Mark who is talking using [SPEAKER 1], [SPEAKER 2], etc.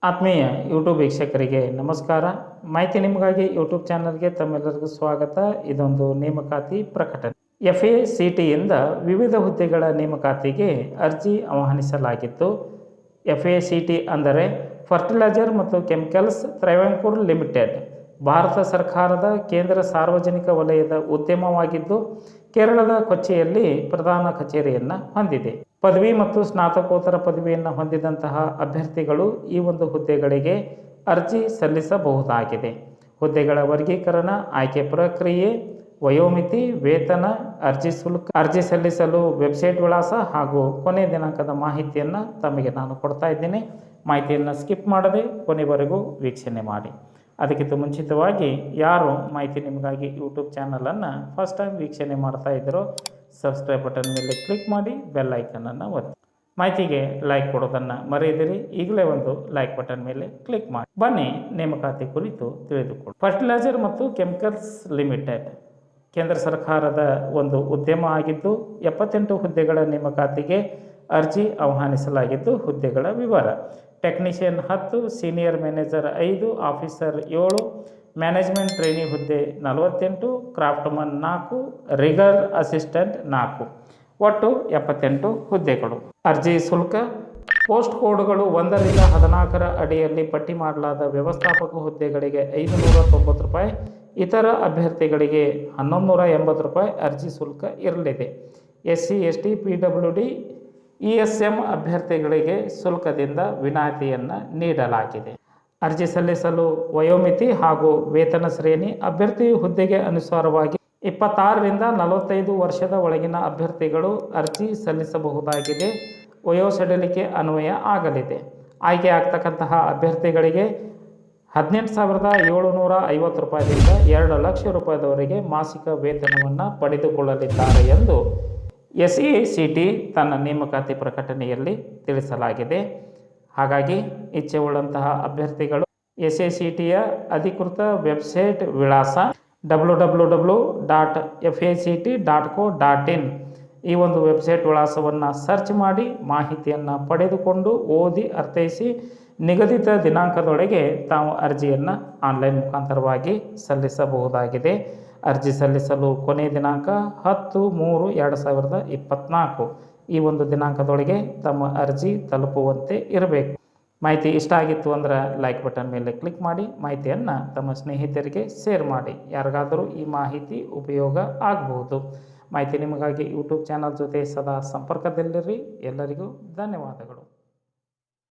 [SPEAKER 1] ಆತ್ಮೀಯ ಯೂಟ್ಯೂಬ್ ವೀಕ್ಷಕರಿಗೆ ನಮಸ್ಕಾರ. ಮಾಹಿತಿ ನಿಮಗಾಗಿ ಯೂಟ್ಯೂಬ್ ಚಾನಲ್ಗೆ ತಮ್ಮೆಲ್ಲರಿಗೂ ಸ್ವಾಗತ. ಇದೊಂದು ನೇಮಕಾತಿ ಪ್ರಕಟಣೆ. FACTಯಿಂದ ವಿವಿಧ ಹುದ್ದೆಗಳ ನೇಮಕಾತಿಗೆ ಅರ್ಜಿ ಆಹ್ವಾನಿಸಲಾಗಿತ್ತು. FACT ಅಂದರೆ ಫರ್ಟಿಲೈಜರ್ ಮತ್ತು ಕೆಮಿಕಲ್ಸ್ ತ್ರೈವಂಕೂರ್ ಲಿಮಿಟೆಡ್ ಭಾರತ ಸರ್ಕಾರದ ಕೇಂದ್ರ ಸಾರ್ವಜನಿಕ ವಲಯದ ಉದ್ಯಮವಾಗಿದ್ದು ಕೇರಳದ ಕೊಚ್ಚಿಯಲ್ಲಿ ಪ್ರಧಾನ ಕಚೇರಿಯನ್ನು ಹೊಂದಿದೆ. ಪದವಿ ಮತ್ತು ಸ್ನಾತಕೋತ್ತರ ಪದವಿಯನ್ನು ಹೊಂದಿದಂತಹ ಅಭ್ಯರ್ಥಿಗಳು ಈ ಒಂದು ಹುದ್ದೆಗಳಿಗೆ ಅರ್ಜಿ ಸಲ್ಲಿಸಬಹುದಾಗಿದೆ. ಹುದ್ದೆಗಳ ವರ್ಗೀಕರಣ, ಆಯ್ಕೆ ಪ್ರಕ್ರಿಯೆ, ವಯೋಮಿತಿ, ವೇತನ, ಅರ್ಜಿ ಶುಲ್ಕ, ಅರ್ಜಿ ಸಲ್ಲಿಸಲು ವೆಬ್ಸೈಟ್ ವಿಳಾಸ ಹಾಗೂ ಕೊನೆ ದಿನಾಂಕದ ಮಾಹಿತಿಯನ್ನು ತಮಗೆ ನಾನು ಕೊಡ್ತಾ ಇದ್ದೀನಿ. ಮಾಹಿತಿಯನ್ನು ಸ್ಕಿಪ್ ಮಾಡದೆ ಕೊನೆವರೆಗೂ ವೀಕ್ಷಣೆ ಮಾಡಿ. ಅದಕ್ಕಿಂತ ಮುಂಚಿತವಾಗಿ ಯಾರು ಮಾಹಿತಿ ನಿಮಗಾಗಿ ಯೂಟ್ಯೂಬ್ ಚಾನಲನ್ನು ಫಸ್ಟ್ ಟೈಮ್ ವೀಕ್ಷಣೆ ಮಾಡ್ತಾ ಇದ್ದರೋ ಸಬ್ಸ್ಕ್ರೈಬ್ ಬಟನ್ ಮೇಲೆ ಕ್ಲಿಕ್ ಮಾಡಿ ಬೆಲ್ ಐಕನನ್ನು ಒತ್ತಿ. ಮಾಹಿತಿಗೆ ಲೈಕ್ ಕೊಡೋದನ್ನು ಮರೆಯದಿರಿ. ಈಗಲೇ ಒಂದು ಲೈಕ್ ಬಟನ್ ಮೇಲೆ ಕ್ಲಿಕ್ ಮಾಡಿ. ಬನ್ನಿ ನೇಮಕಾತಿ ಕುರಿತು ತಿಳಿದುಕೊಳ್ಳಿ. ಫರ್ಟಿಲೈಜರ್ ಮತ್ತು ಕೆಮಿಕಲ್ಸ್ ಲಿಮಿಟೆಡ್ ಕೇಂದ್ರ ಸರ್ಕಾರದ ಒಂದು ಉದ್ಯಮ ಆಗಿದ್ದು 78 ಹುದ್ದೆಗಳ ನೇಮಕಾತಿಗೆ ಅರ್ಜಿ ಆಹ್ವಾನಿಸಲಾಗಿದ್ದು ಹುದ್ದೆಗಳ ವಿವರ: technician 10, senior manager 5, officer 7, management trainee ಹುದ್ದೆ 48, ಕ್ರಾಫ್ಟ್ಮನ್ 4, ರಿಗರ್ ಅಸಿಸ್ಟೆಂಟ್ 4, ಒಟ್ಟು 78 ಹುದ್ದೆಗಳು. ಅರ್ಜಿ ಶುಲ್ಕ: ಪೋಸ್ಟ್ ಕೋಡ್ಗಳು 1 ರಿಂದ 14 ಅಡಿಯಲ್ಲಿ ಪಟ್ಟಿ ಮಾಡಲಾದ ವ್ಯವಸ್ಥಾಪಕ ಹುದ್ದೆಗಳಿಗೆ ₹590, ಇತರ ಅಭ್ಯರ್ಥಿಗಳಿಗೆ ₹1180 ಅರ್ಜಿ ಶುಲ್ಕ ಇರಲಿದೆ. SC, ST, PWD, ESM ಅಭ್ಯರ್ಥಿಗಳಿಗೆ ಶುಲ್ಕದಿಂದ ವಿನಾಯಿತಿಯನ್ನು ನೀಡಲಾಗಿದೆ. ಅರ್ಜಿ ಸಲ್ಲಿಸಲು ವಯೋಮಿತಿ ಹಾಗೂ ವೇತನ ಶ್ರೇಣಿ: ಅಭ್ಯರ್ಥಿ ಹುದ್ದೆಗೆ ಅನುಸಾರವಾಗಿ 26 ರಿಂದ 45 ವರ್ಷದ ಒಳಗಿನ ಅಭ್ಯರ್ಥಿಗಳು ಅರ್ಜಿ ಸಲ್ಲಿಸಬಹುದಾಗಿದೆ. ವಯೋಸಡಿಲಿಕೆ ಅನ್ವಯ ಆಗಲಿದೆ. ಆಯ್ಕೆ ಆಗ್ತಕ್ಕಂತಹ ಅಭ್ಯರ್ಥಿಗಳಿಗೆ ₹18,750ದಿಂದ ₹2,00,000 ಮಾಸಿಕ ವೇತನವನ್ನು ಪಡೆದುಕೊಳ್ಳಲಿದ್ದಾರೆ ಎಂದು SACT ತನ್ನ ನೇಮಕಾತಿ ಪ್ರಕಟಣೆಯಲ್ಲಿ ತಿಳಿಸಲಾಗಿದೆ. ಹಾಗಾಗಿ ಇಚ್ಛೆ ಉಳ್ಳಂತಹ ಅಭ್ಯರ್ಥಿಗಳು SACTಯ ಅಧಿಕೃತ ವೆಬ್ಸೈಟ್ ವಿಳಾಸ www.fact.co.in ಈ ಒಂದು ವೆಬ್ಸೈಟ್ ವಿಳಾಸವನ್ನು ಸರ್ಚ್ ಮಾಡಿ ಮಾಹಿತಿಯನ್ನು ಪಡೆದುಕೊಂಡು ಓದಿ ಅರ್ಥೈಸಿ ನಿಗದಿತ ದಿನಾಂಕದೊಳಗೆ ತಾವು ಅರ್ಜಿಯನ್ನು ಆನ್ಲೈನ್ ಮುಖಾಂತರವಾಗಿ ಸಲ್ಲಿಸಬಹುದಾಗಿದೆ. ಅರ್ಜಿ ಸಲ್ಲಿಸಲು ಕೊನೆ ದಿನಾಂಕ 10/3/2024 ಈ ಒಂದು ದಿನಾಂಕದೊಳಗೆ ತಮ್ಮ ಅರ್ಜಿ ತಲುಪುವಂತೆ ಇರಬೇಕು. ಮಾಹಿತಿ ಇಷ್ಟ ಆಗಿತ್ತು ಅಂದರೆ ಲೈಕ್ ಬಟನ್ ಮೇಲೆ ಕ್ಲಿಕ್ ಮಾಡಿ. ಮಾಹಿತಿಯನ್ನು ತಮ್ಮ ಸ್ನೇಹಿತರಿಗೆ ಶೇರ್ ಮಾಡಿ. ಯಾರಿಗಾದರೂ ಈ ಮಾಹಿತಿ ಉಪಯೋಗ ಆಗಬಹುದು. ಮಾಹಿತಿ ನಿಮಗಾಗಿ ಯೂಟ್ಯೂಬ್ ಚಾನಲ್ ಜೊತೆ ಸದಾ ಸಂಪರ್ಕದಲ್ಲಿರಿ. ಎಲ್ಲರಿಗೂ ಧನ್ಯವಾದಗಳು.